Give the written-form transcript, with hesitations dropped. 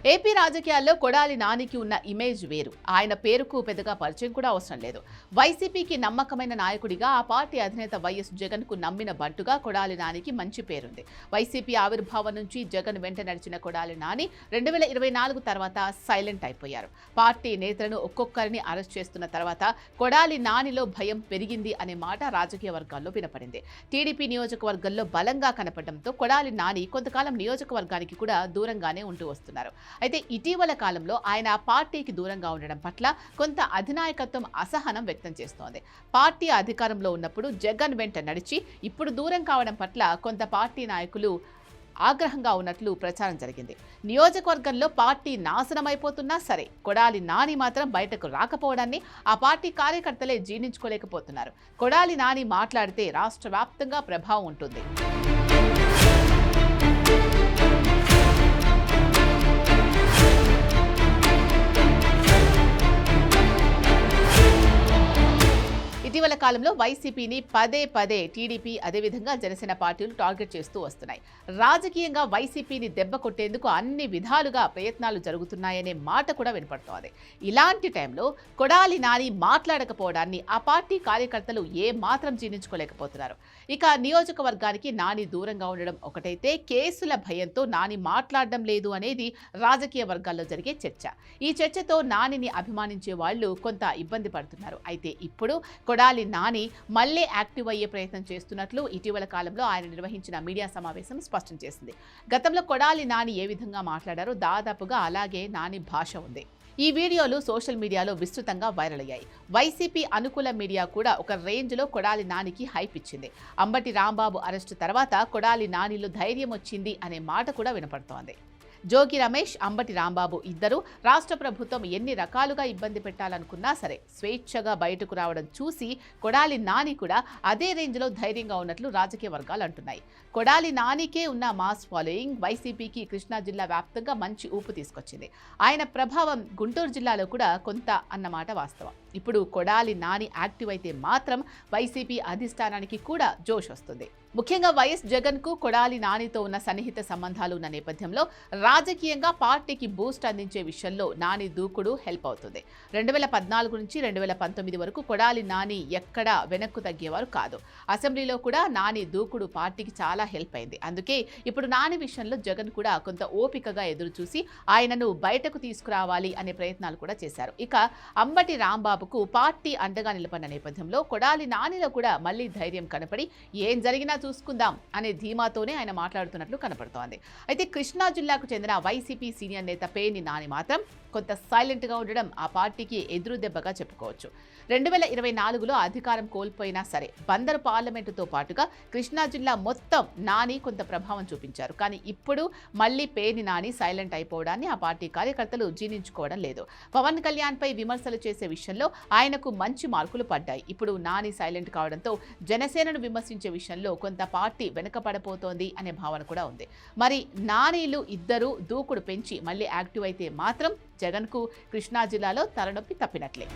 AP రాజకీయాల్లో కొడాలి నానికి ఉన్న ఇమేజ్ వేరు. ఆయన పేరుకు పెద్దగా పరిచయం కూడా అవసరం లేదు. వైసీపీకి నమ్మకమైన నాయకుడిగా, ఆ పార్టీ అధినేత వైఎస్ జగన్ కు నమ్మిన బంటుగా కొడాలి నానికి మంచి పేరుంది. వైసీపీ ఆవిర్భావం నుంచి జగన్ వెంట నడిచిన కొడాలి నాని 2024 తర్వాత సైలెంట్ అయిపోయారు. పార్టీ నేతలను ఒక్కొక్కరిని అరెస్ట్ చేస్తున్న తర్వాత కొడాలి నానిలో భయం పెరిగింది అనే మాట రాజకీయ వర్గాల్లో వినపడింది. టీడీపీ నియోజకవర్గంలో బలంగా కనపడడంతో కొడాలి నాని కొంతకాలం నియోజకవర్గానికి కూడా దూరంగానే ఉంటూ వస్తున్నారు. అయితే ఇటీవల కాలంలో ఆయన ఆ పార్టీకి దూరంగా ఉండడం పట్ల కొంత అధినాయకత్వం అసహనం వ్యక్తం చేస్తోంది. పార్టీ అధికారంలో ఉన్నప్పుడు జగన్ వెంట నడిచి ఇప్పుడు దూరం కావడం పట్ల కొంత పార్టీ నాయకులు ఆగ్రహంగా ఉన్నట్లు ప్రచారం జరిగింది. నియోజకవర్గంలో పార్టీ నాశనమైపోతున్నా సరే కొడాలి నాని మాత్రం బయటకు రాకపోవడాన్ని ఆ పార్టీ కార్యకర్తలే జీర్ణించుకోలేకపోతున్నారు. కొడాలి నాని మాట్లాడితే రాష్ట్ర వ్యాప్తంగా ప్రభావం ఉంటుంది. ఇటీవల కాలంలో వైసీపీని పదే పదే టీడీపీ అదేవిధంగా జనసేన పార్టీలు టార్గెట్ చేస్తూ వస్తున్నాయి. రాజకీయంగా వైసీపీని దెబ్బ కొట్టేందుకు అన్ని విధాలుగా ప్రయత్నాలు జరుగుతున్నాయనే మాట కూడా వినపడుతోంది. ఇలాంటి టైంలో కొడాలి నాని మాట్లాడకపోవడాన్ని ఆ పార్టీ కార్యకర్తలు ఏ మాత్రం జీర్ణించుకోలేకపోతున్నారు. ఇక నియోజకవర్గానికి నాని దూరంగా ఉండడం ఒకటైతే, కేసుల భయంతో నాని మాట్లాడడం లేదు అనేది రాజకీయ వర్గాల్లో జరిగే చర్చ. ఈ చర్చతో నానిని అభిమానించే వాళ్ళు కొంత ఇబ్బంది పడుతున్నారు. అయితే ఇప్పుడు కొడాలి నాని మళ్లీ యాక్టివ్ అయ్యే ప్రయత్నం చేస్తున్నట్లు ఇటీవల కాలంలో ఆయన నిర్వహించిన మీడియా సమావేశం స్పష్టం చేసింది. గతంలో కొడాలి నాని ఏ విధంగా మాట్లాడారో దాదాపుగా అలాగే నాని భాష ఉంది. ఈ వీడియోలు సోషల్ మీడియాలో విస్తృతంగా వైరల్ అయ్యాయి. వైసీపీ అనుకూల మీడియా కూడా ఒక రేంజ్లో కొడాలి నానికి హైప్ ఇచ్చింది. అంబటి రాంబాబు అరెస్టు తర్వాత కొడాలి నానిలో ధైర్యం వచ్చింది అనే మాట కూడా వినపడుతోంది. జోగి రమేష్, అంబటి రాంబాబు ఇద్దరు రాష్ట్ర ప్రభుత్వం ఎన్ని రకాలుగా ఇబ్బంది పెట్టాలనుకున్నా సరే స్వేచ్ఛగా బయటకు రావడం చూసి కొడాలి నాని కూడా అదే రేంజ్లో ధైర్యంగా ఉన్నట్లు రాజకీయ వర్గాలు అంటున్నాయి. కొడాలి నానికే ఉన్న మాస్ ఫాలోయింగ్ వైసీపీకి కృష్ణా జిల్లా వ్యాప్తంగా మంచి ఊపు తీసుకొచ్చింది. ఆయన ప్రభావం గుంటూరు జిల్లాలో కూడా కొంత అన్నమాట వాస్తవం. ఇప్పుడు కొడాలి నాని యాక్టివ్ అయితే మాత్రం వైసీపీ అధిష్టానానికి కూడా జోష్ వస్తుంది. ముఖ్యంగా వైఎస్ జగన్ కు కొడాలి నానితో ఉన్న సన్నిహిత సంబంధాలు ఉన్న నేపథ్యంలో రాజకీయంగా పార్టీకి బూస్ట్ అందించే విషయంలో నాని దూకుడు హెల్ప్ అవుతుంది. 2014 నుంచి 2019 వరకు కొడాలి నాని ఎక్కడా వెనక్కు తగ్గేవారు కాదు. అసెంబ్లీలో కూడా నాని దూకుడు పార్టీకి చాలా హెల్ప్ అయింది. అందుకే ఇప్పుడు నాని విషయంలో జగన్ కూడా కొంత ఓపికగా ఎదురు చూసి ఆయనను బయటకు తీసుకురావాలి అనే ప్రయత్నాలు కూడా చేశారు. ఇక అంబటి రాంబాబుకు పార్టీ అండగా నిలబడిన నేపథ్యంలో కొడాలి నానిలో కూడా మళ్లీ ధైర్యం కనపడి ఏం జరిగినా చూసుకుందాం అనే ధీమాతోనే ఆయన మాట్లాడుతున్నట్లు కనపడుతోంది. అయితే కృష్ణా జిల్లాకు చెందిన వైసీపీ సీనియర్ నేత పేర్ని నాని మాత్రం కొంత సైలెంట్గా ఉండడం ఆ పార్టీకి ఎదురు దెబ్బగా చెప్పుకోవచ్చు. 2024లో అధికారం కోల్పోయినా సరే బందరు పార్లమెంటుతో పాటుగా కృష్ణా జిల్లా మొత్తం నాని కొంత ప్రభావం చూపించారు. కానీ ఇప్పుడు మళ్లీ పేర్ని నాని సైలెంట్ అయిపోవడాన్ని ఆ పార్టీ కార్యకర్తలు జీర్ణించుకోవడం లేదు. పవన్ కళ్యాణ్ పై విమర్శలు చేసే విషయంలో ఆయనకు మంచి మార్కులు పడ్డాయి. ఇప్పుడు నాని సైలెంట్ కావడంతో జనసేనను విమర్శించే విషయంలో కొంత పార్టీ వెనుకపడబోతోంది అనే భావన కూడా ఉంది. మరి నానీలు ఇద్దరు దూకుడు పెంచి మళ్లీ యాక్టివ్ అయితే మాత్రం జగన్కు కృష్ణా జిల్లాలో తలనొప్పి తప్పినట్లే.